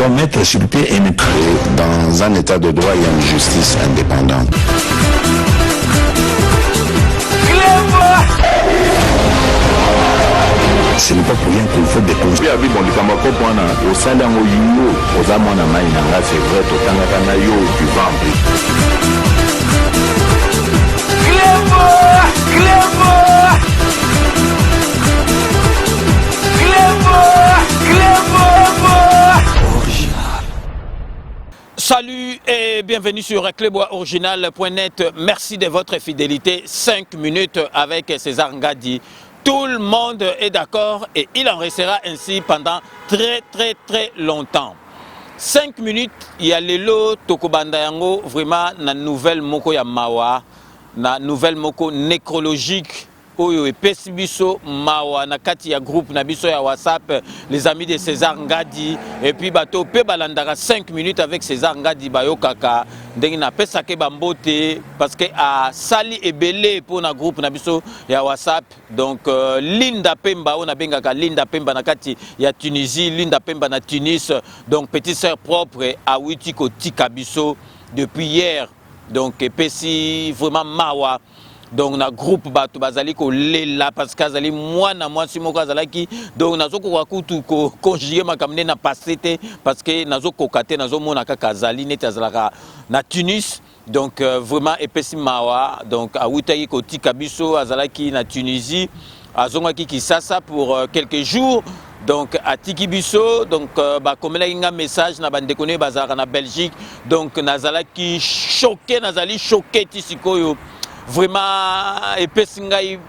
mettre sur pied et dans un état de droit, il y a une justice indépendante. Ce n'est pas pour rien qu'il faut des causes. Salut et bienvenue sur cleboisoriginal.net. Merci de votre fidélité. 5 minutes avec César Ngadi. Tout le monde est d'accord et il en restera ainsi pendant très longtemps. 5 minutes, il y a Lelo Tokobanda Yango, vraiment na nouvelle moko ya mawa, na nouvelle moko nécrologique. Oyo et Pesibiso Mawa na kati ya groupe na biso ya WhatsApp, les amis de César Ngadi, et puis bato pe balandara 5 minutes avec César Ngadi bayo kaka ndenge na pesa ke bambote parce que a sali ebele pour na groupe na biso ya WhatsApp. Donc Linda Pemba on a bengaka Linda Pemba na kati ya Tunisie, Linda Pemba na Tunis, donc petite sœur propre a witi ko tika biso depuis hier. Donc pesi vraiment mawa. Donc na groupe bato bazali ko lela parce que azali mwana mwasi moko azalaki donc nazo ko kutu ko conjuguer makamne na passé parce que nazo kokate nazo mona kaka azali net azalaka na Tunis. Donc vraiment epesi mawa donc awutaki ko tika biso azalaki na Tunisie azongaki Kisasa pour quelques jours. Donc à Tikibiso, donc bah comme là il y a un message na bande koné bazara na Belgique, donc nazalaki choqué, nazali choqué tisikoyo. Vraiment epesi ngai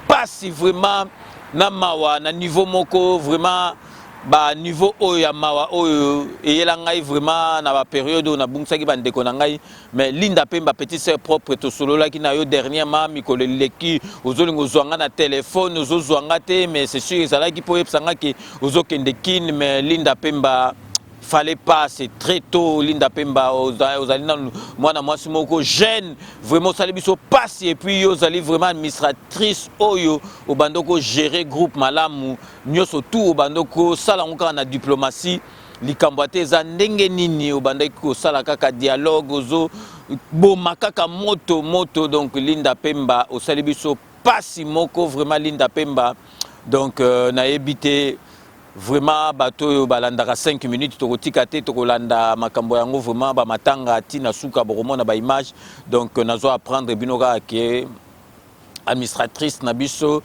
pasi vraiment na mawa na niveau moko vraiment ba niveau oyo ya mawa oyo eyela ngai vraiment na ba période na bungsaki bandeko na ngai. Mais Linda Pemba petite sœur propre to solo la ki na yo dernièrement mikolo leki ozolingo zwanga na téléphone ozozwanga te, mais c'est sûr ezala ki po epsanga ki ozokende kin. Mais Linda Pemba fallait pas, c'est très tôt. Linda Pemba aux alliés moi na moi moko jeune vraiment ça biso passe et puis aux alliés vraiment administratrice oyo au bandoko gérer groupe malamu nyoso tout au bandoko sala onka na diplomatie likamboate za ndenge nini au bandeko sala kaka dialogue ozo boma kaka moto. Donc Linda Pemba au sali biso passe moko vraiment Linda Pemba donc na habité vraiment bato balandaka 5 minutes tokotika te tokolanda makambo yango vraiment ba matanga tina suka boromona ba image. Donc nazo apprendre binoka ke administratrice na biso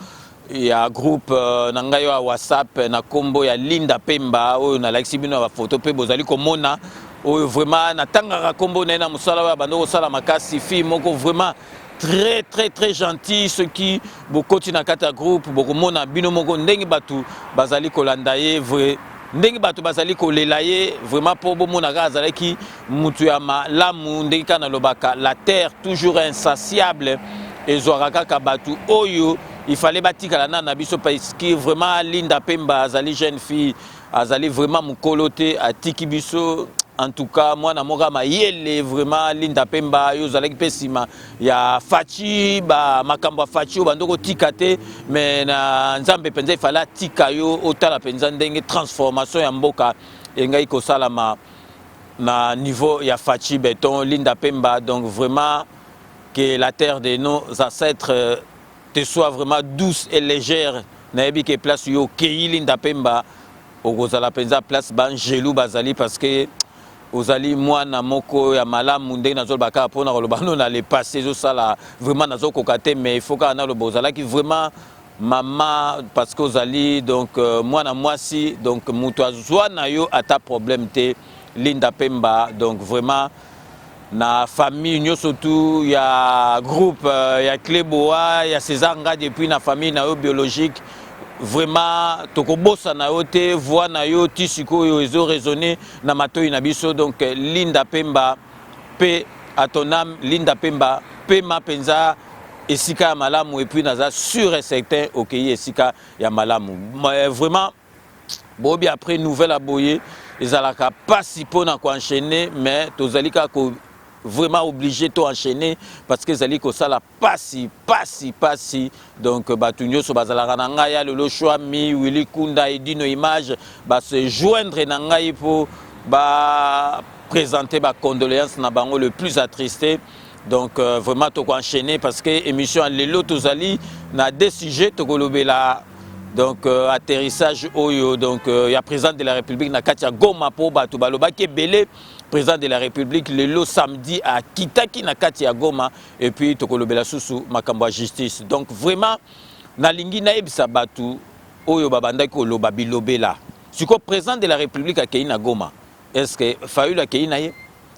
ya groupe na ngai ya WhatsApp na kombo ya Linda Pemba oyo na like bino ba photo pe bozali komona oyo vraiment na tanga kombo na musala wa bando sala makasi fi moko vraiment très gentil. Ceux qui beaucoup na kata groupe beaucoup mona bino moko ndenge batu bazali kolanda ye vrai ndenge batu bazali kolela ye vraiment pour bo mona azali ki mutu ya malamu ndenge kana lobaka la terre toujours insatiable et zoraka ka batu oyo il fallait batika la na biso parce que vraiment Linda Pemba azali jeune fille azali vraiment mukolote a tiki biso. En tout cas, moi, na moga mayele vraiment Linda Pemba yo zalaki pesima ya fachi ba makambo fachi o bandoko tikate, mais na nzambe penza ifala tika yo otala penza ndenge transformation ya mboka engai ko salama na niveau ya fachi béton Linda Pemba. Donc vraiment que la terre de nos ancêtres te soit vraiment douce et légère. Na yebi ke place yo kei Linda Pemba o kozala penza place ban gelou bazali parce que ozali mwana moko ya malamu ndenge nazo baka pona koloba no na le passé zo sala vraiment nazo kokate, mais il faut ka na lo bozala ki vraiment maman parce que ozali donc mwana mwasi donc mutu azwa na yo ata problème te Linda Pemba. Donc vraiment na famille nyoso tout ya groupe ya Cleboa ya César Ngadi depuis na famille na yo biologique vraiment tokobosa na yo te voix na yo tisiko yo ezo raisonner na matoi na biso. Donc Linda Pemba pe à ton âme Linda Pemba pe ma penza esika ya malamu et puis naza sûr et certain okei esika ya malamu. Vraiment bobi après nouvelle aboye ezalaka pas si pona ko enchaîner, mais tozalika ko vraiment obligé de enchaîner parce que zali ko sala pasi. Donc batu nyoso bazalaka na ngai ya lelo choix mi Willy Kunda Edino image ba se joindre na ngai pour présenter ma condoléance na bango le plus attristé. Donc vraiment tu enchaîner parce que émission lelo tozali na deux sujets tokolobela. Donc atterrissage oyo donc il y a président de la République na Katia Goma po bato baloba ke belé président de la République lelo samedi à Kitaki na Katia Goma et puis tokolobela susu makambo justice. Donc vraiment na lingi na ebisa bato oyo babanda ko loba bilobela. Siko président de la République a Keina Goma. Est-ce que Fayulu a Keina ye?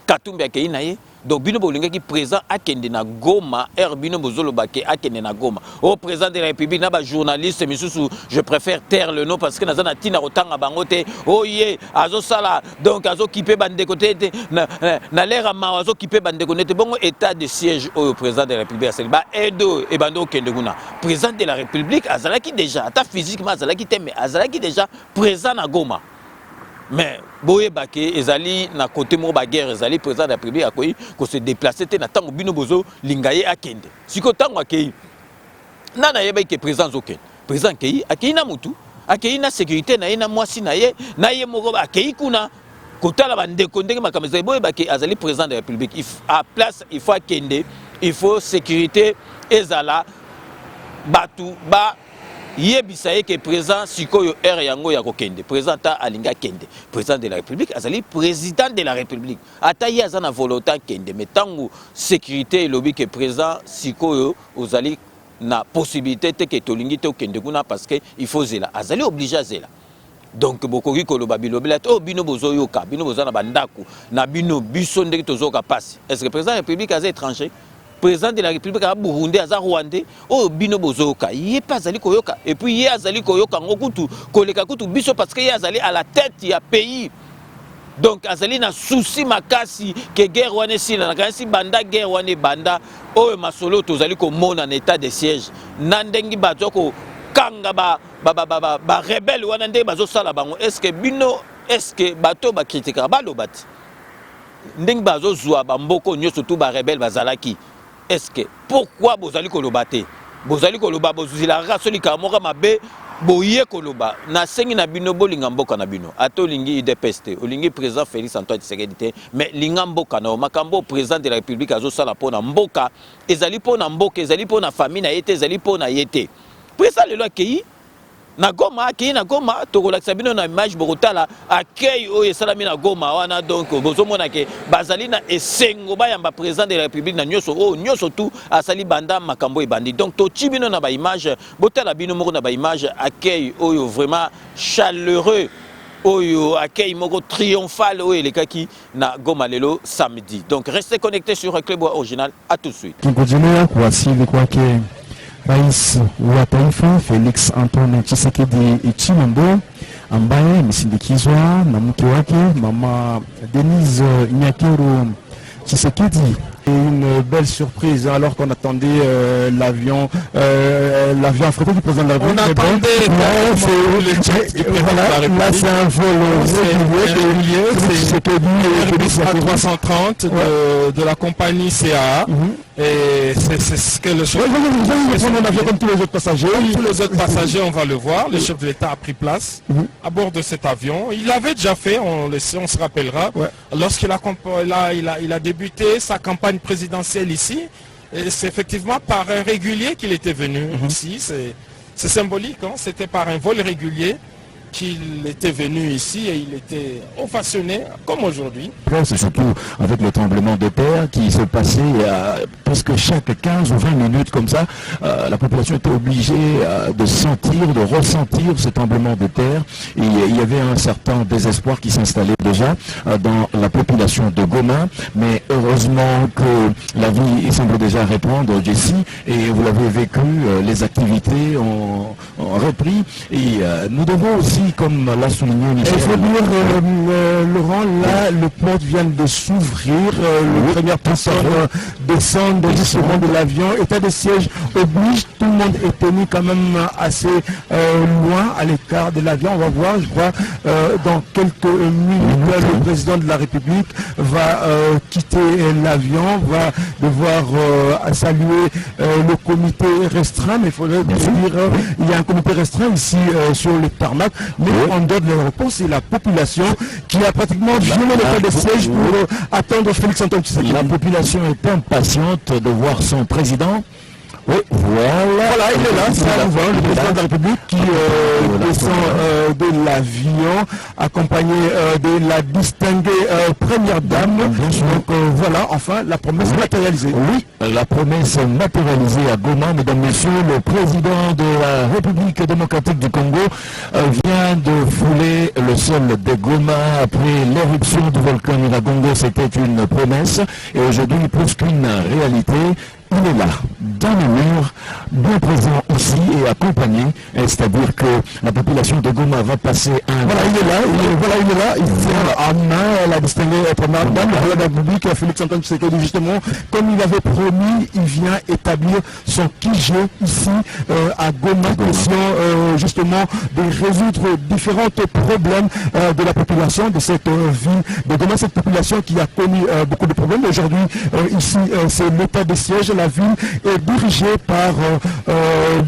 Katumbi a Keina ye? Donc bino bolinga ki président a kende na Goma, bino bozolo bake a kende na Goma. Au président de la République na ba journaliste misusu, je préfère taire le nom parce que na zana tina rotanga bangote. Oh ye, azo sala donc azo kipe bande côté na l'air ma azo kipe bande côté bon état de siège au président de la République c'est ba edo e bando kende guna. Président de la République azalaki déjà ata physiquement azalaki te mais azalaki déjà présent na Goma. Mais boye baké ezali na côté mo ba guerre ezali président de la République akoyi ko se déplacer te na tango bino bozo lingaye akende siko tango akei nana yeba ke président zoken président kei akei na mutu akei na sécurité na ye na mwasi na ye moko akei kuna kotala bandeko ndenge makameza boye baké azali président de la République à place il faut akende il faut sécurité ezala batu ba yebisa que président sikoyo yango ya kokende président ta alinga kende président de la République azali président de la République ata ye azana volonté kende mais tango sécurité lobby que président sikoyo ozali na possibilité te que tolingi te kende kuna parce que il faut zela azali obligé zela donc bokoki koloba bilobela to bino bozoyoka bino bozana bandako na bino biso ndeki tozoka passe est-ce que président de la République azali étranger président de la République à Burundi à Rwandais oh bino bozoka yé pas azali koyoka et puis yé azali koyoka ngokutu koleka kutu biso parce que yé azali à la tête ya pays donc azali na souci makasi que guerre wane sila na kasi banda guerre wane banda oh masolo tozali ko mona en état de siège nandengi bazoko kanga ba rebelle wana ndenge bazo sala bango est-ce que bino est-ce que bato ba critiquer ba lobati ndenge bazo zwa ba mboko nyoso tout ba rebelle bazalaki. Est-ce que pourquoi bozali koloba te bozali koloba bozila rasoli kamoka mabe boye koloba na sengi na bino bolinga mboka na bino atolingi IDPST olingi président Félix Antoine Tshisekedi mais linga mboka na makambo président de la République azo sala pona mboka ezali pona mboka ezali pona famille na yete ezali pona yete président lelo akei na Goma akei na Goma tokolakisa bino na image bokotala accueil oyo esalami na Goma wana donc bozomona ke bazali na esengo bayamba président de la République na nyonso oyo nyonso tout asali banda makambo ebandi donc toci bino na ba image botala bino moko na ba image accueil oyo vraiment chaleureux oyo accueil moko triomphal oyo elekaki na Goma lelo samedi donc restez connectés sur Club Original à tout de suite. Kingojelea kuwasili kwake Rais wa Taifa Felix Antoine Tshisekedi Tshilombo ambaye amesindikizwa na mke wake Mama Denise Nyakero Tshisekedi. Une belle surprise alors qu'on attendait l'avion affrété du président de la République. On attendait là c'est un vol régulier, c'est à 330 de la compagnie CA. Et c'est ce que le chef on avion comme tous les autres passagers. Tous les autres passagers, on va le voir. Le chef de l'État a pris place à bord de cet avion. Il l'avait déjà fait, on se rappellera, lorsqu'il a débuté sa campagne présidentielle ici. C'est effectivement par un régulier qu'il était venu ici. C'est symbolique, hein? C'était par un vol régulier qu'il était venu ici et il était ovationné comme aujourd'hui. C'est surtout avec le tremblement de terre qui se passait presque chaque 15 ou 20 minutes comme ça. La population était obligée de sentir, de ressentir ce tremblement de terre. Et il y avait un certain désespoir qui s'installait déjà dans la population de Goma. Mais heureusement que la vie semble déjà reprendre, Jessie, et vous l'avez vécu, les activités ont repris. Et nous devons aussi, comme l'a souligné Michel. Il faut dire, Laurent, là, le porte vient de s'ouvrir, le premier personne descend dans 10 secondes de l'avion, état de siège oblige, tout le monde est tenu quand même assez loin à l'écart de l'avion. On va voir, je crois, dans quelques minutes, le président de la République va quitter l'avion, va devoir saluer le comité restreint, mais il faudrait dire, il y a un comité restreint ici sur le tarmac. mais en dehors de l'aéroport, c'est la population qui a pratiquement violé l'état de siège pour attendre Félix-Antoine Tshisekedi. La population est impatiente de voir son président. Oui, voilà, il est là, c'est le président de la République qui descend de l'avion, accompagné de la distinguée première dame. Donc voilà, enfin, la promesse matérialisée. Oui, la promesse matérialisée à Goma, mesdames, messieurs, le président de la République démocratique du Congo vient de fouler le sol de Goma après l'éruption du volcan Nyiragongo. C'était une promesse et aujourd'hui, plus qu'une réalité, il est là, dans les murs, bien présent ici et accompagné, c'est-à-dire que la population de Goma va passer un... Voilà, il est là, il tient en main la distinguée première dame, le président de la République, Félix-Antoine Tshisekedi, justement, comme il avait promis, il vient établir son QG ici à Goma, question justement de résoudre différents problèmes de la population de cette ville de Goma, cette population qui a connu beaucoup de problèmes. Aujourd'hui, ici, c'est l'état de siège. La ville est dirigée par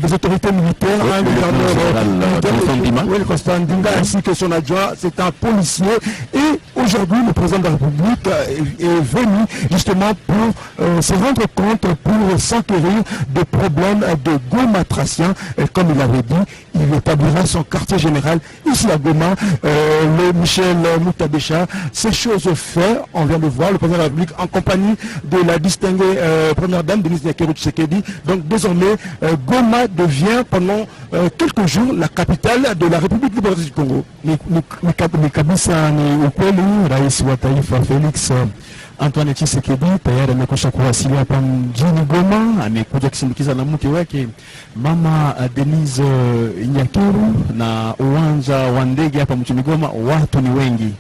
des autorités militaires, le gouverneur le Constant Ndinga, ainsi que son adjoint, c'est un policier. Et aujourd'hui, le président de la République est venu justement pour se rendre compte, pour s'enquérir des problèmes de gomatraciens. Et comme il avait dit, il établira son quartier général ici à Goma. Le Michel Moutadécha, ces choses faites, on vient de voir le président de la République en compagnie de la distinguée première dame, Denise Nyakeru Tshisekedi. Donc désormais, Goma devient pendant quelques jours la capitale de la République démocratique du Congo. Ni kabisa ni ukweli, rais wa taifa Felix Antoine Tshisekedi tayari amekwisha kuwasili hapa mjini Goma. Amekuja kusindikiza na mke wake mama Denise Nyakeru, na uwanja wa ndege hapa mjini Goma watu ni wengi.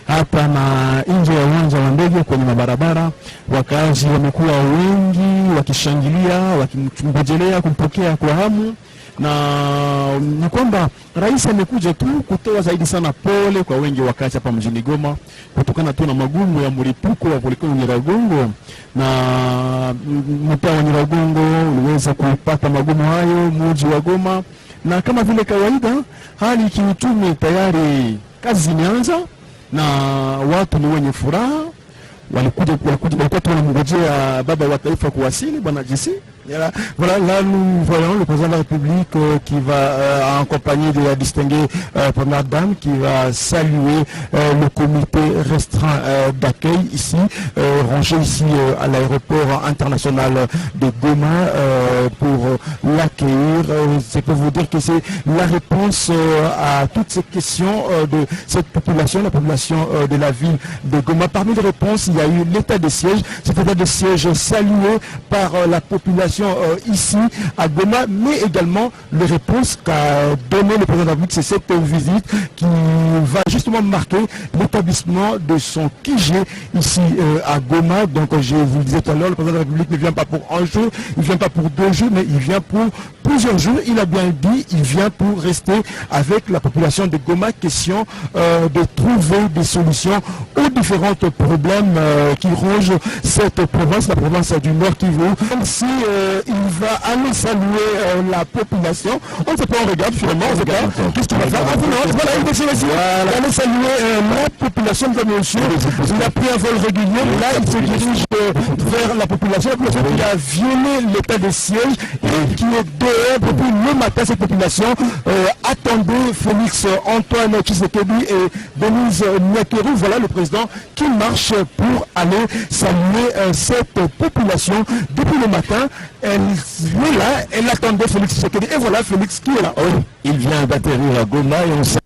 Hapa na nje ya uwanja wa ndege kwenye mabarabara, wakazi wamekuwa wengi wakishangilia, wakimngojelea kumpokea kwa hamu. Na ni kwamba rais amekuja tu kutoa zaidi sana pole kwa wengi wakazi hapa mjini Goma kutokana tu na magumu ya mlipuko wa volkano Nyiragongo, na mtaa wa Nyiragongo uliweza kupata magumu hayo mji wa Goma. Na kama vile kawaida, hali kiuchumi tayari kazi zimeanza na watu ni wenye furaha. Walikuwa wanamngojea baba wa taifa kuwasili, bwana JC. Voilà, là nous voyons le président de la République qui va en compagnie de la distinguée première dame qui va saluer le comité restreint d'accueil ici, rangé ici à l'aéroport international de Goma pour l'accueillir. C'est pour vous dire que c'est la réponse à toutes ces questions de cette population, la population de la ville de Goma. Parmi les réponses, il y a eu l'état de siège, cet état de siège salué par la population ici à Goma, mais également les réponses qu'a donné le président de la République. C'est cette visite qui va justement marquer l'établissement de son QG ici à Goma. Donc je vous le disais tout à l'heure, le président de la République ne vient pas pour un jour, il ne vient pas pour 2 jours, mais il vient pour plusieurs jours. Il a bien dit, il vient pour rester avec la population de Goma, question de trouver des solutions aux différents problèmes qui rongent cette province, la province du Nord Kivu. Comme si il va aller saluer la population. On ne sait pas, on regarde finalement, on regarde. Qu'est-ce qu'il va faire? Voilà, il va aller saluer la population de monsieur. Il a pris un vol régulier, là il se dirige vers la population qui a violé l'état de siège et qui est dehors depuis le matin. Cette population attendait Félix Antoine Tshisekedi et Denise Nyakeru. Voilà le président qui marche pour aller saluer cette population depuis le matin. Elle est là, elle attendait Félix Tshisekedi. Et voilà Félix qui est là. Oui, il vient d'atterrir à Goma et on sait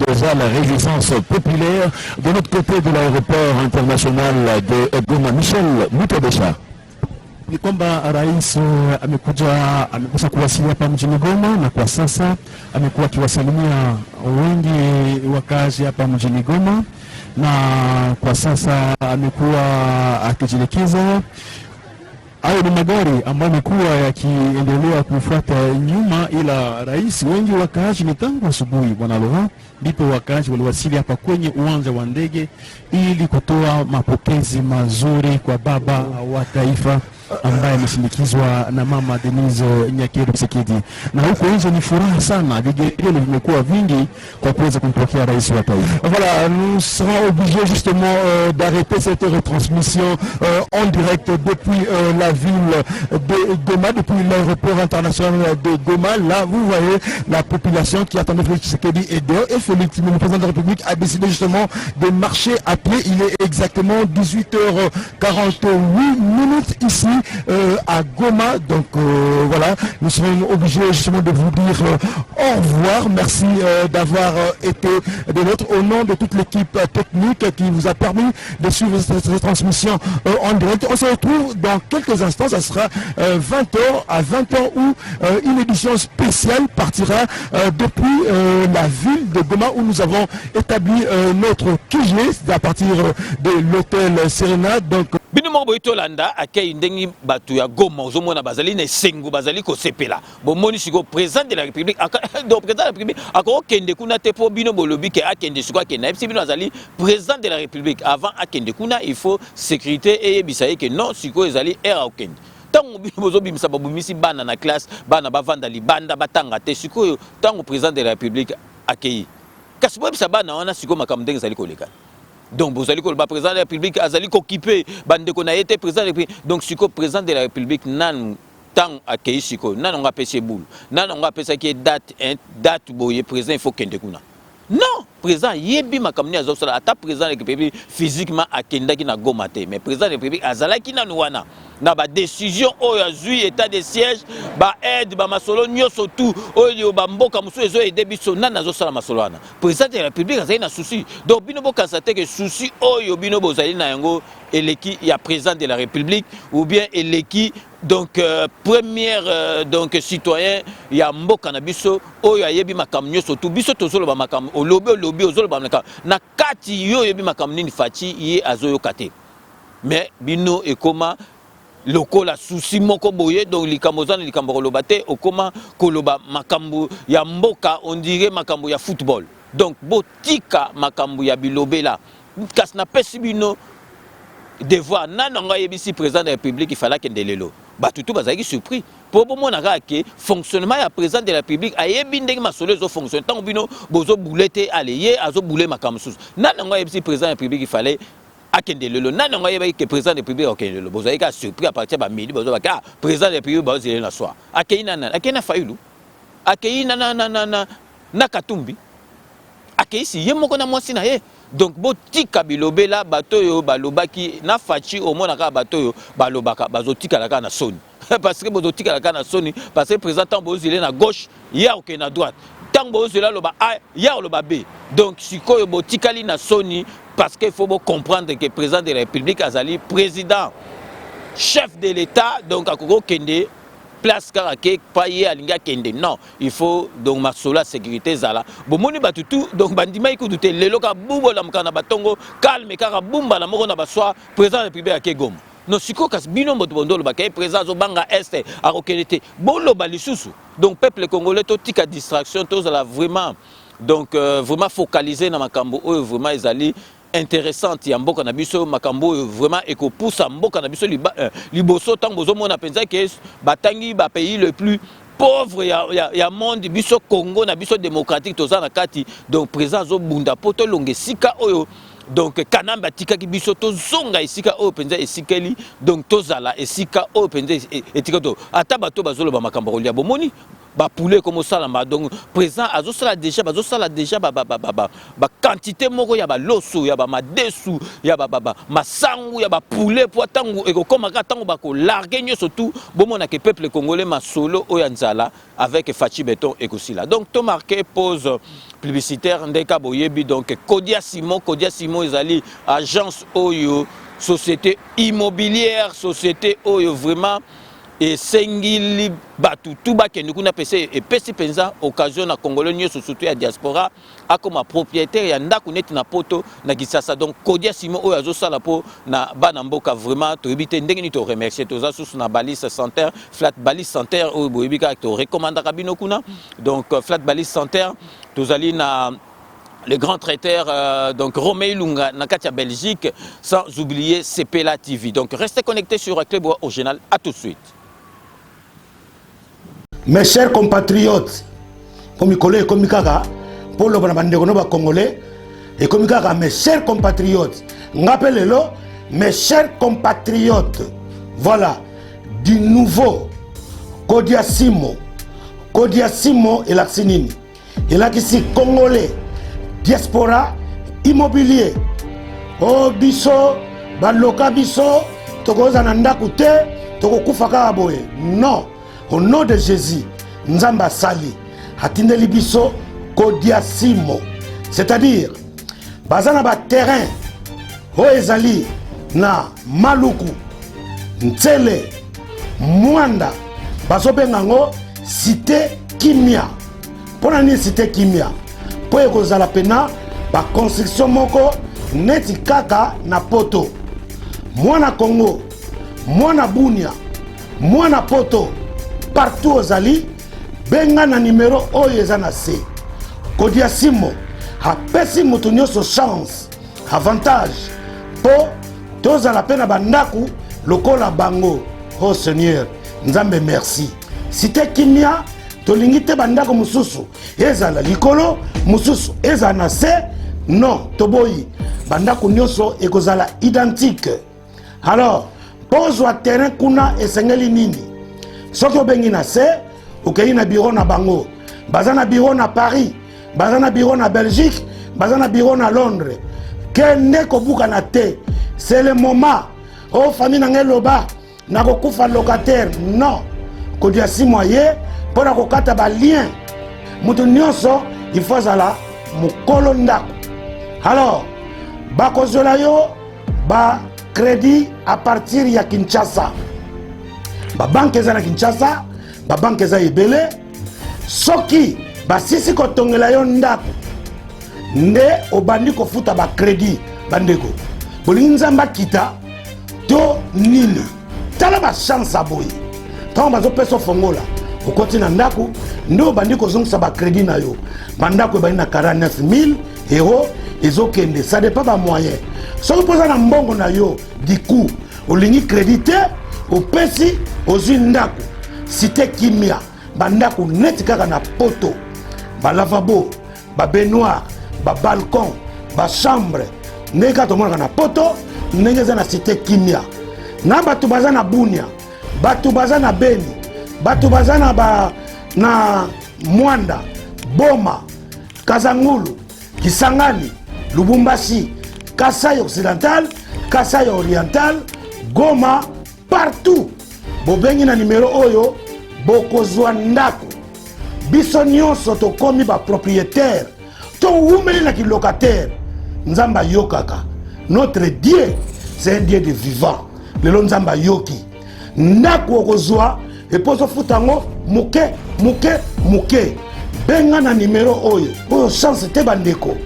déjà la résistance populaire de notre côté de l'aéroport international de Goma. Michel Moutadécha. Ni kwamba rais amekuja kuwasili hapa mjini Goma, na kwa sasa amekuwa akiwasalimia wengi wakazi hapa mjini Goma, na kwa sasa amekuwa akijielekeza. Hayo ni magari ambayo yamekuwa yakiendelea kufuata nyuma, ila rais wengi wakazi ni tangu asubuhi bwana Laurent, ndipo wakazi waliwasili hapa kwenye uwanja wa ndege ili kutoa mapokezi mazuri kwa baba wa taifa ambaye amesindikizwa na mama Denise Nyakero Tshisekedi. Na huko nje ni furaha sana, vigelegele vimekuwa vingi kwa kuweza kumpokea rais wa taifa. Voilà, nous serons obligés justement d'arrêter cette retransmission en direct depuis la ville de Goma, depuis l'aéroport international de Goma. Là, vous voyez la population qui attendait Félix Tshisekedi et dehors. Et Félix, le président de la République, a décidé justement de marcher à pied. Il est exactement 18h48 minutes ici à Goma. Donc voilà, nous serons obligés justement de vous dire au revoir. Merci d'avoir été de notre au nom de toute l'équipe technique qui vous a permis de suivre cette transmission en direct. On se retrouve dans quelques instants, ça sera 20h à 20h où une édition spéciale partira depuis la ville de Goma où nous avons établi notre QG à partir de l'hôtel Serena. Donc bino mo boito landa akei ndengi batu ya Goma ozomona bazali na sengo bazali ko sepela bomoni siko président de la République donc président de la République akoko kende kuna te po bino bolobi ke akende siko akende bino bazali président de la République avant akende kuna il faut sécurité et bisaye ke non siko ezali era okende tango bino bozobimisa babumisi bana na classe bana bavanda libanda batanga te siko tango président de la République akei kasi bo bisa bana wana siko makambo ndenge ezali koleka. Donc, vous allez que le président de la République a occupé, a été président de la République. Donc, si le président de la République n'a tant accueilli, n'a pas pêché boule, n'a pas pêché qui est date, président, il faut qu'il y ait non, président, yebi makamni azosala ata président de la République physiquement akenda ki na gomate mais président de la République azalaki na nuana na ba décision oyo azui état de siège ba aide ba masolo nyoso tout oyo ba mboka musu ezo aider biso na azosala masolo wana président de la République azali na souci donc bino bo constater que souci oyo bino bozali na yango eleki ya président de la République ou bien eleki donc première donc citoyen ya mboka na biso oyo ayebi makambo nyoso tout biso tozolo ba makambo olobi ozolo ba na kati yo yebi makambo nini faci ye azoyo kate mais bino ekoma lokola souci moko boye donc likambo zana likambo koloba te okoma koloba makambo ya mboka on dirait makambo ya football donc botika makambo ya bilobela kasi na pesi bino devoir nananga yebisi président de la République il fallait que ndelelo batutu bazaki surpris pour bomona ke fonctionnement ya président de la République ayebi ndenge masolo zo fonctionne tant bino bozo boulete allié azo boule makambo susu nananga yebisi président de la République il fallait akendelelo nananga yebaki que président de la République akendelelo bozaki ka surpris à partir ba midi bozo ka président de la République bozo zele na soir akei na fayulu akei na katumbi akei si yemoko na mwasi na ye. Donc botika bilobela batoyo balobaki na fachi au mona ka batoyo balobaka bazotika la kana soni parce que bozotika la kana soni parce que président bozile na gauche ya ok na droite tant bozile loba a ya loba b donc sikoyo botika li na soni parce que il faut comprendre que président de la République azali président chef de l'État donc akoko kende place karake paye alinga kende non il faut donc masola sécurité zala bomoni batutu donc bandima ikudu te lelo ka bubo la mkana batongo calme kaka bumba la moko na baswa président de la République ake Goma non siko kas bino moto bondolo ba kay président zo banga est akokelete bolo balisusu donc peuple congolais to tika distraction to zala vraiment donc vraiment focalisé na makambo oyo vraiment ezali intéressante ya mboka na biso makambo vraiment eko poussa mboka na biso liboso tango bozo mona penza ke batangi ba pays le plus pauvre ya monde biso Congo na biso démocratique toza na kati donc président zo bunda poto longe sika oyo donc kanamba tikaki biso to zonga esika oyo penza esikeli donc tozala esika oyo penza etika to ata bato bazolo ba makambo kolia bomoni ba poulet comme ça là donc président azosala déjà ba quantité moko ya ba loso ya ba madesu ya ba masangu ya ba poulet po tangu eko koma ka tangu ba ko larguer nyo surtout bomona que peuple congolais masolo oyanzala avec Fachi Beton ekosila donc to marqué pause publicitaire ndeka boyebi donc Kodia Simon ezali agence oyo société immobilière société oyo vraiment et sengili batu tuba kende kuna pese et pesi penza occasion na congolais nyoso surtout ya diaspora akoma propriétaire ya ndako neti na poto na Kisasa donc Kodia Simon oyo azosala po na bana mboka vraiment to ebite ndenge ni to remercier toza susu na balise santerre flat balise santerre oyo boyebika to recommanda kabino kuna donc flat balise santerre tozali na le grand traiteur, donc Romain Lunga, Nakatia Belgique, sans oublier CPLA TV. Donc restez connectés sur Reclebois Original. À tout de suite. Mes chers compatriotes, comme collègues, comme Kaka, pour le Congolais, et comme Kaka, mes chers compatriotes, rappelez-le, mes chers compatriotes, voilà, du nouveau Kodiasimo et l'Axinini. Et là, ici, Congolais, diaspora, immobilier. Oh, biso, baloka biso, toko zananda kute, toko kufaka aboye. Non, au nom de Jésus, Nzamba Sali, Hatindeli biso, Kodiasimo. C'est-à-dire, bazana ba terrain, o ezali, na Maluku, Ntsele, Mwanda, bazobengango, cité Kimia. Pour la cité Kimia, pour ekozala pena ba construction moko neti kaka na poto. Mwana Congo, mwana Bunia, mwana poto, partout ozali, benga na numéro oyo eza na se. Kodiasimo, apesi mutu nyonso chance, avantage, po tozala pena bandaku lokola bango. Oh Seigneur, Nzambe merci. Cité Kimia, tolingi te bandako mususu ezala likolo mususu ezala na se, non toboyi bandako nyonso ekozala identique. Alors pozwa terrain kuna esengeli nini? Soki obengi na se okei na bureau na bango, baza na bureau na Paris, baza na bureau na Belgique, baza na bureau na Londres, kende kobuka na te. C'est le moment. Oh famille na loba na kokufa locataire, non. Kodiasimo ye pour la kokata ba lien mutu nyonso il faut zala mukolo ndako. Alors bakozola yo ba crédit à partir ya Kinshasa, ba banque ezala Kinshasa, ba banque ezala ebele. Soki basisi kotongela yo ndako nde obandi kofuta ba crédit bandeko bolingi Nzamba kita to nini tala ba chance aboyi tant bazo peso fongola okoti na ndako ndo bandi kozongisa ba crédit na yo bandako ebani na 49 000 euros ezokende, ça dépend ba moyen. Soki poza na mbongo na yo du coup olingi crédité opesi ozwi ndako cité Kimia bandako neti kaka na poto, ba lavabo, ba baignoire, ba balcon, ba chambre ndeka tomona na poto ndenge za na cité Kimia. Na batu baza na Bunia, batu baza na Beni, batu baza na Mwanda, Boma, Kazangulu, Kisangani, Lubumbashi, Kasai occidental, Kasai oriental, Goma, partout. Bobengi na numéro oyo bokozwa ndako. Biso nyonso tokomi ba propriétaire, to umeli na ki locataire. Nzamba yokaka. Notre Dieu, c'est un Dieu de vivant. Lelo Nzamba yoki. Ndako okozwa eposo futango muke. Benga na numéro oyo. Oyo chance te bandeko.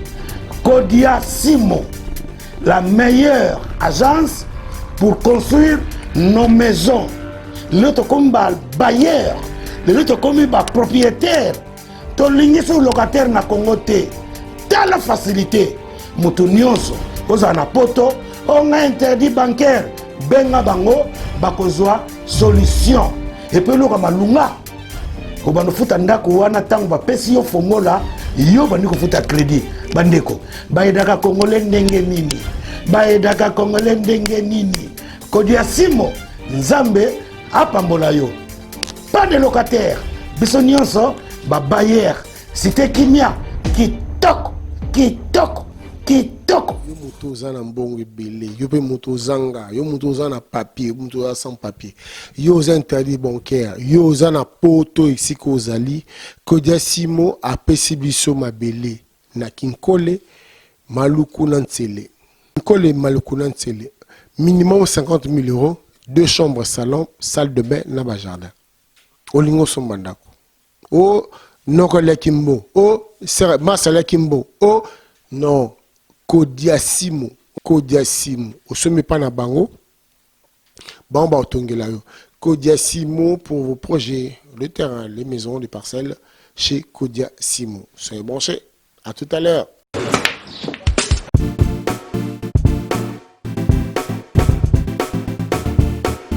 Kodiasimo, la meilleure agence pour construire nos maisons. L'autre comme bailleur, l'autre comme propriétaire. To ligné sur locataire na Congo te. T'as la facilité. Mutu nyonso oza na poto, on a interdit bancaire. Benga bango bakozwa solution. Et puis loka malunga. Ko bano futa ndako wana tango ba pesi yo fongola, yo bandi ko futa crédit. Bandeko, baedaka Congolais ndenge nini? Baedaka Congolais ndenge nini? Kodiasimo, Nzambe apambola yo. Pas de locataire. Biso nyonso ba bailleur. Cité Kimia, kitoko. Yo moto za na mbongo ebele, yo pe moto zanga, yo moto za na papier, yo moto za sans papier, yo za interdit bancaire, yo za na poto ici kozali. Kodiasimo apesi biso mabele na Kinkole, Maluku na Ntsele. Kinkole Maluku na Ntsele, minimum 50 000 euros, 2 chambres, salon, salle de bain na ba jardin. Olingo sombandako. Oh Nokole Kimbo, oh Masala Kimbo, oh non. Kodiasimo, osome pa na bango, bamba otongela yo. Kodiasimo pour vos projets, le terrain, les maisons, les parcelles, chez Kodiasimo. Soyez branchés, à tout à l'heure.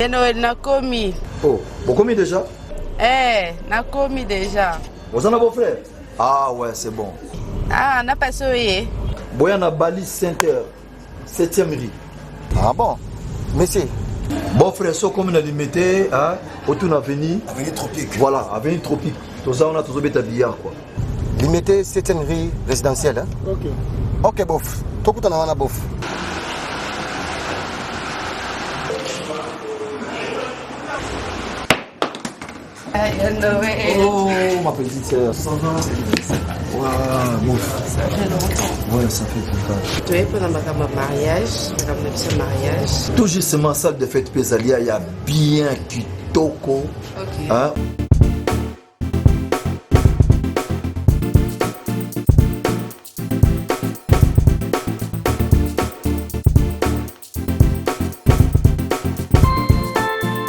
Noël n'a commis. Oh, vous commis déjà? N'a commis déjà. Vous en avez vos frères? Ah ouais, c'est bon. Ah, n'a pas soyé. Boyana Bali Center, 7e rue. Ah bon? Monsieur. Bon frère, so comme on a limité, hein, autour de l'avenue. Avenue Tropique. Voilà, avenue Tropique. Tout ça, on a tous bêta billard quoi. Limité 7e rue résidentielle. Hein? Ok. Ok, bof. Tout le monde a bof. Oh, ma petite sœur, ça va? Waouh, bon. Ça fait longtemps. Ouais, ça fait longtemps. Tu es pendant ma mariage, mon mariage. Tout justement, salle de fête Pézalia, il y a bien kitoko. Ok. Hein?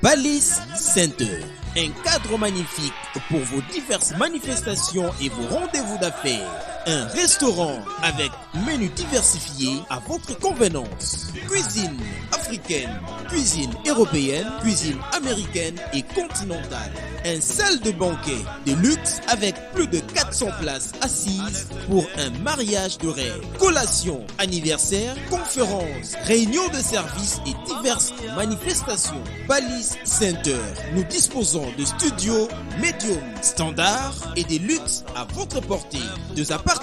Balise Center, un cadre magnifique pour vos diverses manifestations et vos rendez-vous d'affaires. Un restaurant avec menu diversifié à votre convenance. Cuisine africaine, cuisine européenne, cuisine américaine et continentale. Un salle de banquet de luxe avec plus de 400 places assises pour un mariage de rêve. Collation, anniversaire, conférences, réunions de services et diverses manifestations. Balise Center, nous disposons de studios médium standard et des luxes à votre portée. Deux appartements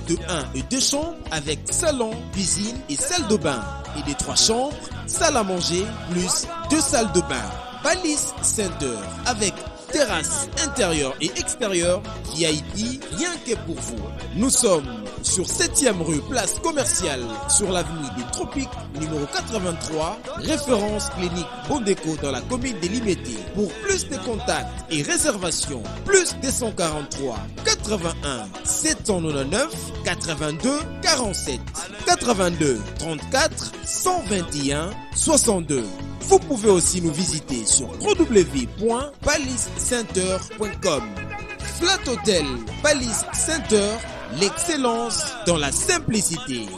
de 1 et 2 chambres avec salon, cuisine et salle de bain. Et des 3 chambres, salle à manger plus 2 salles de bain. Balise Center avec terrasse intérieure et extérieure, VIP, rien que pour vous. Nous sommes sur 7e rue, place commerciale, sur l'avenue des Tropiques, numéro 83, référence clinique Bondéco dans la commune de Limete. Pour plus de contacts et réservations, plus 243 81 799 82 47 82 34 121 62. Vous pouvez aussi nous visiter sur www.balisecenter.com. Flat Hotel Balise Center, l'excellence dans la simplicité.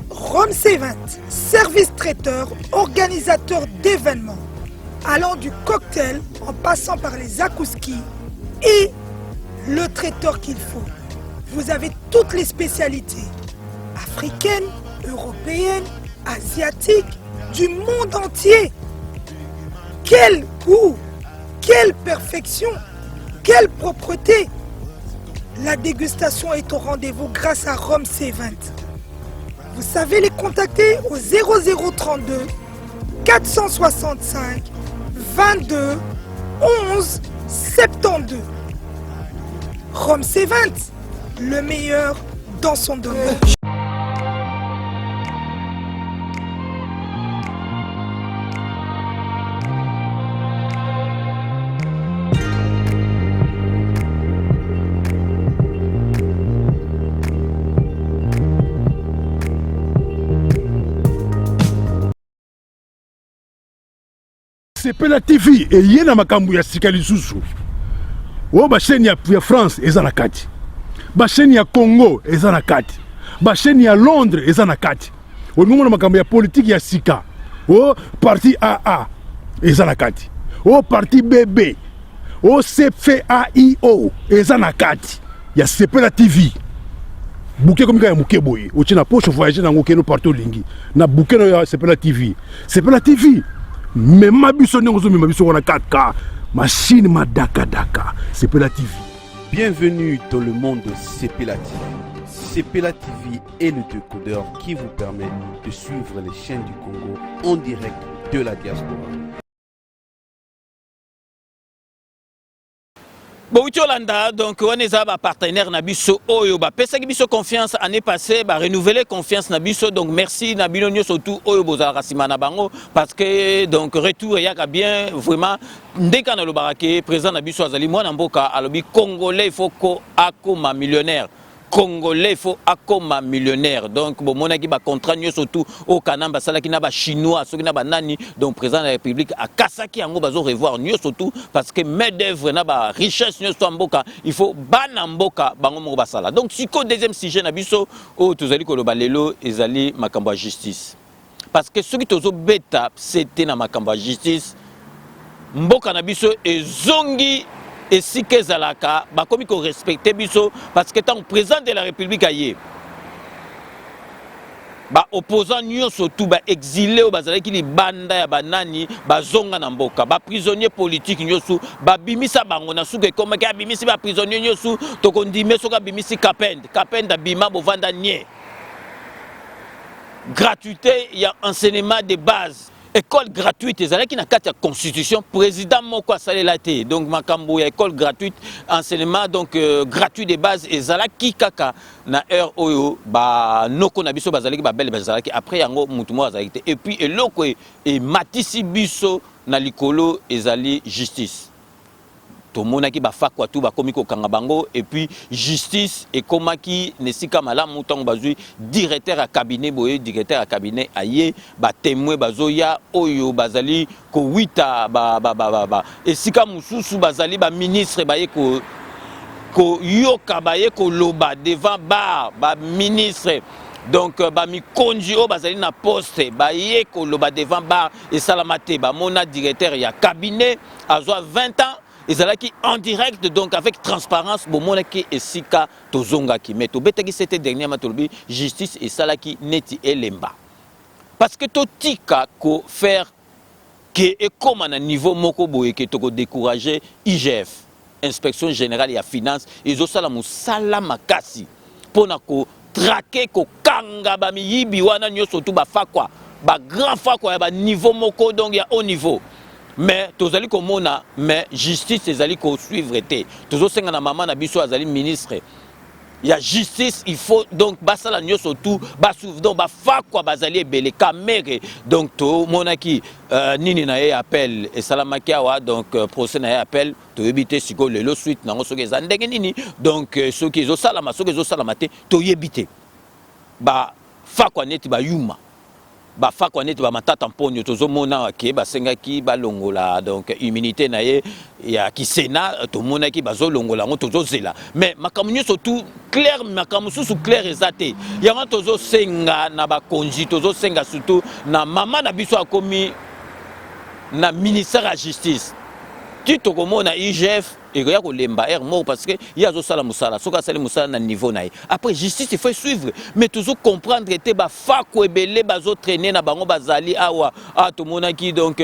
Rome C20, service traiteur, organisateur d'événements, allant du cocktail en passant par les akouskis et le traiteur qu'il faut. Vous avez toutes les spécialités, africaines, européennes, asiatiques, du monde entier. Quel goût, quelle perfection, quelle propreté. La dégustation est au rendez-vous grâce à Rome C20. Vous savez les contacter au 0032 465 22 11 72. Rome C20, le meilleur dans son domaine. Sepela TV et yena makambu ya sika lisusu. O ba chaîne ya France eza na kati. Ba chaîne ya Congo eza na kati. Ba chaîne ya Londres eza na kati. O ngomona makambu ya politique ya sika. O parti AA. eza na kati o parti BB o CFAIO eza na kati ya Sepela TV bouquet comme ya muke boye o tina poche voyager na ngokeno partout lingi na bouquet na Sepela TV même biso ndongo zo même biso na 4K machine madaka daka Sepela TV. Bienvenue dans le monde de Sepela TV. Sepela TV est le décodeur qui vous permet de suivre les chaînes du Congo en direct de la diaspora. Yolanda, donc on est un partenaire Nabiso Oyo, pesa qui biso confiance année passée, renouveler confiance Nabiso, donc merci Nabino surtout Oyo Bozara Simana Bango parce que donc retour y a bien vraiment dès qu'on a le baraké président Nabiso Azali moi Namboka alobi congolais il faut ko akoma millionnaire. Congolais il faut akoma millionnaire donc bon mon équipe a contrat surtout au Kanamba sala qui n'a pas chinois ceux qui n'a pas nani donc président de la République à Kasaki en bazo revoir mieux surtout parce que main d'œuvre n'a pas richesse mieux mboka il faut banamboka bango mo basala donc siko deuxième sujet na biso o tozali ko lobalelo ezali makambo ya justice parce que ceux qui tozo beta c'était na makambo ya justice mboka na biso ezongi et si que Zalaka, comme il respecte biso parce que tant président de la République aïe, opposant nyo surtout exilé au bazali qui li banda ya banani zonga na mboka prisonnier politique nyosu bimisa bango na suke comme ka bimisi prisonnier nyosu to kondime soka bimisi kapenda bima bovanda nye gratuité il y a enseignement de base. École gratuite, ezala qui na kati ya constitution président moko asalela te donc makambo ya école gratuite enseignement donc gratuit de base ezala ki kaka na heure oyo noko na biso bazalaki belle bazalaki après yango mutu mo azalaki et puis eloko e matisi biso na likolo ezali justice tomonaki bafakwa tu bakomi kokanga bango et puis justice ekomaki nesika malamu ntango bazwi directeur ya cabinet boye directeur ya cabinet aye batémoin bazoya oyo bazali kowita esika mosusu bazali baministre baye koyoka baye koloba devant baministre donc mikonzi oyo bazali na poste baye koloba devant bar esalama te bamona directeur ya cabinet azwa 20 ans ezalaki en direct donc avec transparence bomonaki esika tozongaki mais tobetaki c'était dernièrement tolobi justice esalaki neti elemba parce que totika ko faire que ekoma na niveau moko boye ke toko décourager IGF inspection générale ya finance ezosala musala makasi pona ko traquer ko kanga bamiyibi wana nyoso tu bafakwa grand fakwa ya niveau moko donc ya haut niveau. Mais tozali komona mais justice ezali ko suivre te tozo senga na maman na biso azali ministre ya justice il faut donc basala nyoso tout basuivre donc bafakwa bazali ebele kamere donc to monaki nini na ye appel et salamaki awa donc procès na ye appel to yebite siko lelo suite nango soki eza ndenge nini donc soki ezo salama te to yebite fakwa neti yuma bafakwa neti matata mponyo tozomona ke basengaki balongola donc immunité na ye ya kisena tomonaki bazolongola ngo tozozela mais makambo nyonso tout clair makambo susu clair ezate yango tozosenga na bakonzi tozosenga surtout na mama na biso akomi na ministère ya justice ti tokomona IGF et ko lemba mort parce que il y a sala musala soka sala musala na niveau na après justice il faut suivre mais toujours comprendre te fako ebele bazo traîner na bango bazali awa to monaki donc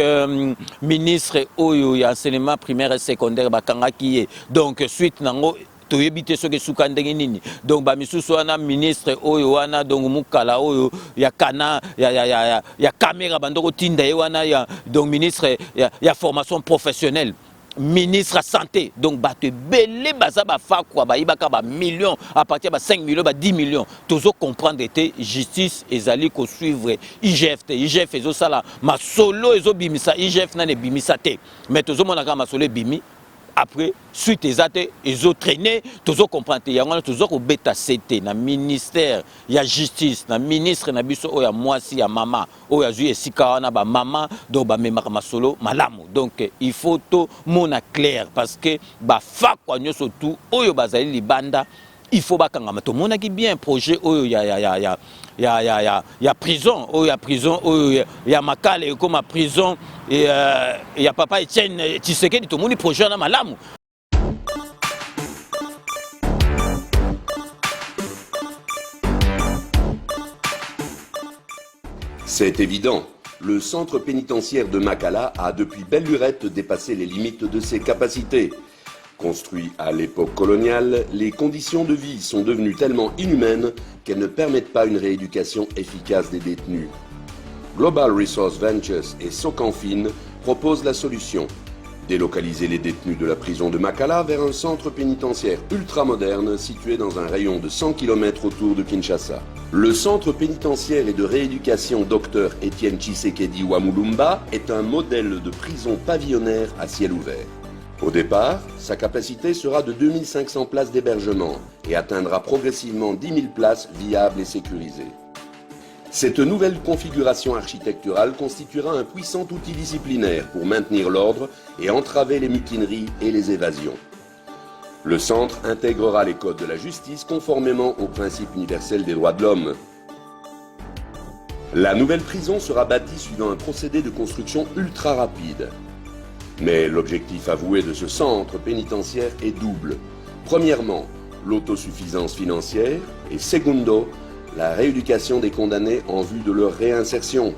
ministre oyo ya enseignement primaire et secondaire bakangaki donc suite nango to yebite soke suka ndenge nini donc misusu wana ministre oyo wana donc mukala oyo ya kana ya caméra bandoko tinda ye wana ya donc ministre ya formation professionnelle ministre à santé donc bato belé baza bafakwa bayibaka millions à partir de 5 millions 10 millions toujours comprendre te justice ezali ko suivre IGF te IGF ezo sala masolo ezo bimisa IGF na ne bimisa te mais toujours monaka masolo bimi après suite ezate ezo traîner toujours comprendre te yango toujours ko beta CT na ministère ya justice na ministre na biso oya mwasi ya mama oya zui esika wana ba mama do ba memaka masolo malamu donc il faut to mona clair parce que ba fakwa nyoso tout oyo bazali libanda il faut bakangama to mona ki bien projet oyo ya prison oyo ya makale comme ma prison et ya papa Etienne Tshisekedi to moni projet na malamu. C'est évident, le centre pénitentiaire de Makala a depuis belle lurette dépassé les limites de ses capacités. Construit à l'époque coloniale, les conditions de vie sont devenues tellement inhumaines qu'elles ne permettent pas une rééducation efficace des détenus. Global Resource Ventures et Socanfin proposent la solution. Délocaliser les détenus de la prison de Makala vers un centre pénitentiaire ultramoderne situé dans un rayon de 100 km autour de Kinshasa. Le centre pénitentiaire et de rééducation Dr Etienne Tshisekedi Wamulumba est un modèle de prison pavillonnaire à ciel ouvert. Au départ, sa capacité sera de 2500 places d'hébergement et atteindra progressivement 10 000 places viables et sécurisées. Cette nouvelle configuration architecturale constituera un puissant outil disciplinaire pour maintenir l'ordre et entraver les mutineries et les évasions. Le centre intégrera les codes de la justice conformément aux principes universels des droits de l'homme. La nouvelle prison sera bâtie suivant un procédé de construction ultra rapide. Mais l'objectif avoué de ce centre pénitentiaire est double. Premièrement, l'autosuffisance financière et secondo, la rééducation des condamnés en vue de leur réinsertion.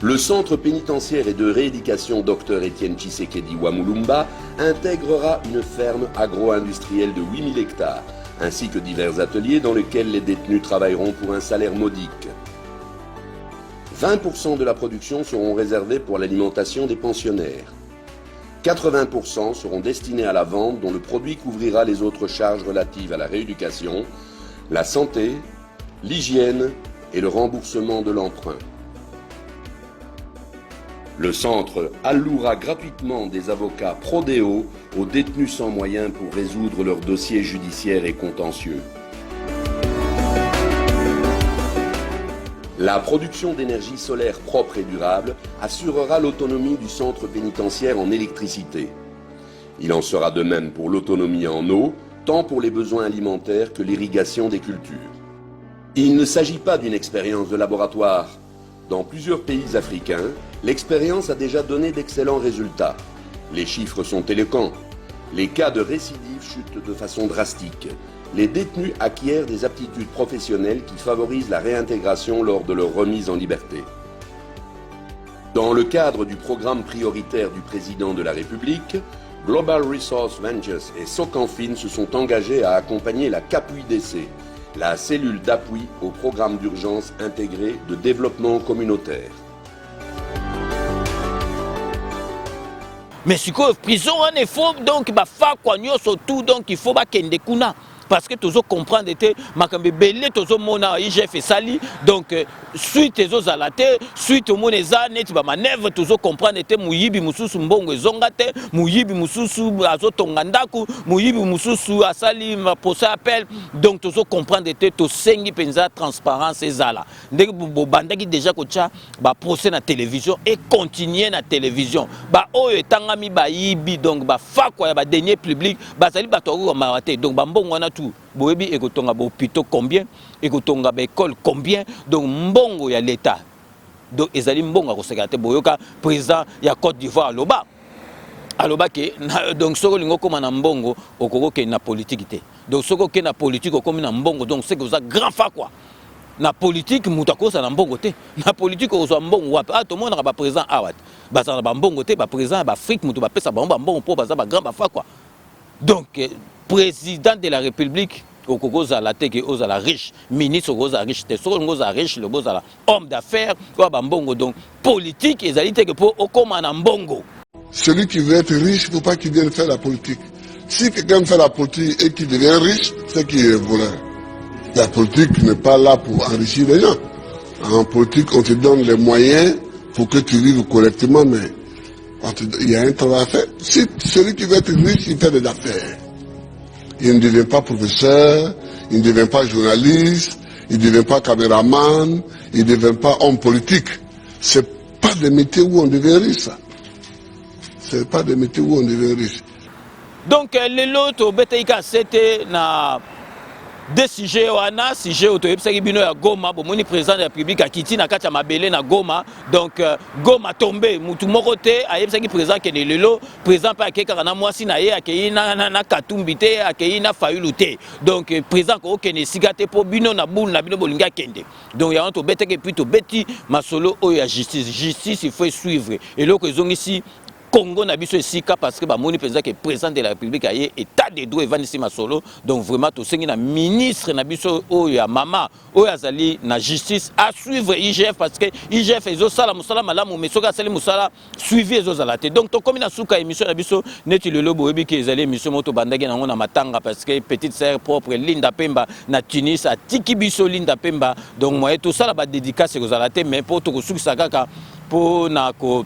Le centre pénitentiaire et de rééducation Dr Etienne Tshisekedi Wamulumba intégrera une ferme agro-industrielle de 8000 hectares, ainsi que divers ateliers dans lesquels les détenus travailleront pour un salaire modique. 20% de la production seront réservés pour l'alimentation des pensionnaires. 80% seront destinés à la vente dont le produit couvrira les autres charges relatives à la rééducation, la santé, l'hygiène et le remboursement de l'emprunt. Le centre allouera gratuitement des avocats pro-déo aux détenus sans moyens pour résoudre leurs dossiers judiciaires et contentieux. La production d'énergie solaire propre et durable assurera l'autonomie du centre pénitentiaire en électricité. Il en sera de même pour l'autonomie en eau, tant pour les besoins alimentaires que l'irrigation des cultures. Il ne s'agit pas d'une expérience de laboratoire. Dans plusieurs pays africains, l'expérience a déjà donné d'excellents résultats. Les chiffres sont éloquents. Les cas de récidive chutent de façon drastique. Les détenus acquièrent des aptitudes professionnelles qui favorisent la réintégration lors de leur remise en liberté. Dans le cadre du programme prioritaire du président de la République, Global Resource Ventures et Socanfin se sont engagés à accompagner la CAPUIDC, la cellule d'appui au programme d'urgence intégré de développement communautaire. Mais si quoi prison il faut donc ba fa kwa nyoso tout donc il faut ba kende kuna. Parce que tous comprendre que makambe belé tous mona IGF sali donc suite aux alate suite au moneza net ba manœuvre tous comprendre que muyibi mususu mbongo zongate muyibi mususu azotonga ndaku muyibi mususu asali ma procès appel donc tous comprendre que tous sengi penza transparence ezala ndenge bobandaki déjà kocha ba procès na télévision et continuer na télévision ba oyo etangami ba yibi donc ba fakwa ya ba dernier public ba sali ba to ko mawate donc ba mbongo na boyebi ekotonga ba hôpitaux combien ekotonga ba école combien donc mbongo ya l'état donc ezali mbongo ko sekate boyoka président ya Côte d'Ivoire aloba ke donc soko lingo koma na mbongo okoko ke na politique té donc soko ke na politique okomi na mbongo donc c'est que ça grand fa quoi na politique mutako sa na mbongo té na politique ozo mbongo wapi to mona ba président awat ba sa ba mbongo té ba président ba Afrique mutu ba pesa ba mbongo po ba za ba grand ba fa quoi donc président de la République au Kogoza la teke aux la riche ministre aux riche te so ngoza riche le boza homme d'affaires quoi bambongo donc politique et zalité que pour okoma na mbongo. Celui qui veut être riche, il ne faut pas qu'il vienne faire la politique. Si quelqu'un fait la politique et qu'il devient riche, c'est qu'il est voleur. La politique n'est pas là pour enrichir les gens. En politique, on te donne les moyens pour que tu vives correctement, mais il y a un travail à faire. Si celui qui veut être riche, il fait des affaires. Il ne devient pas professeur, il ne devient pas journaliste, il ne devient pas caméraman, il ne devient pas homme politique. Ce n'est pas des métiers où on devient riche, ça. Ce n'est pas des métiers où on devient riche. Donc les lots betaika c'était na deux sujets wana sujet autoyebisaki bino ya Goma bomoni président de la République akiti na kati ya mabele na Goma donc Goma tombé mutu moko te ayebisaki président ke lelo président pa akeka na mwasi na ye akei na Katumbi te akei na Fayulu te donc président ko kene sigate po bino na boule na bino bolinga kende donc ya to beteke puis to beti masolo o ya justice il faut suivre et loko ezongisi Congo na biso esika parce que ba moni président que président de la République aye état de droit Evan Masolo donc vraiment to sengi na ministre na biso oya mama oya azali na justice à suivre IGF parce que IGF ezo sala musala malamu mais soka sala musala suivi ezo zalate donc to comme na suka émission na biso neti le lobo ebi ki ezali émission moto bandaki na ngona matanga parce que petite sœur propre Linda Pemba na Tunis a tiki biso Linda Pemba donc moi to sala ba dédicace ezo zalate mais pour to suka kaka pour na ko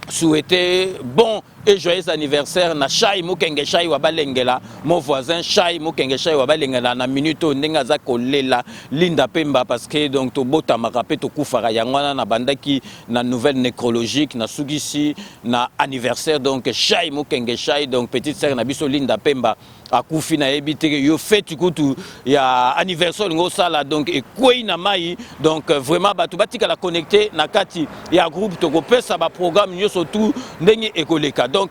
souhaiter bon et joyeux anniversaire na Shai Mukenge Shai Wabalengela mon voisin Shai Mukenge Shai Wabalengela na minute ndenga za kolela Linda Pemba parce que donc to bota makape to kufara yangwana na bandaki na nouvelle nécrologique na sugisi na anniversaire donc Shai Mukenge Shai donc petite sœur na biso Linda Pemba akufi na ebite yo fête kutu ya anniversaire ngo sala donc et kwei na mai donc vraiment batu batika la connecter na kati ya groupe to ko pesa ba programme nyoso tout ndenge ekoleka donc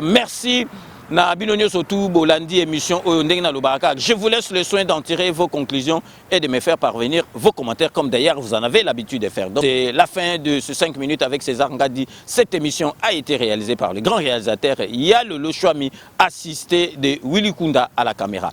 merci na binonyo surtout bolandi émission oyondeng na lobaraka. Je vous laisse le soin d'en tirer vos conclusions et de me faire parvenir vos commentaires comme d'ailleurs vous en avez l'habitude de faire. Donc c'est la fin de ce 5 minutes avec César Ngadi. Cette émission a été réalisée par le grand réalisateur Yalolo Chouami, assisté de Willy Kunda à la caméra.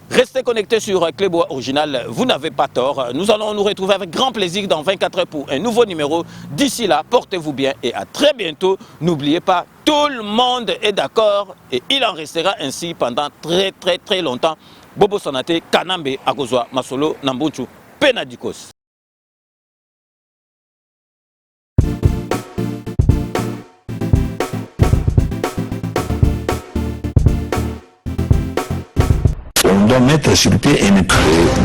Restez connectés sur Clébois Original, vous n'avez pas tort. Nous allons nous retrouver avec grand plaisir dans 24 heures pour un nouveau numéro. D'ici là, portez-vous bien et à très bientôt. N'oubliez pas, tout le monde est d'accord et il en restera ainsi pendant très longtemps. Bobo Sanate, Kanambe, Akozwa, Masolo, Nambunchu, Penadikos. On doit mettre sur pied et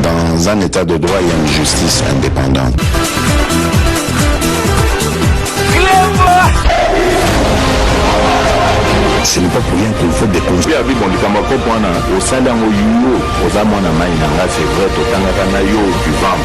dans un état de droit, il y a une justice indépendante. Ce n'est pas pour rien qu'il faut découvrir. Au sein d'un yo, aux amants à Maïnanga, c'est vrai, au Tangana yo, du vent.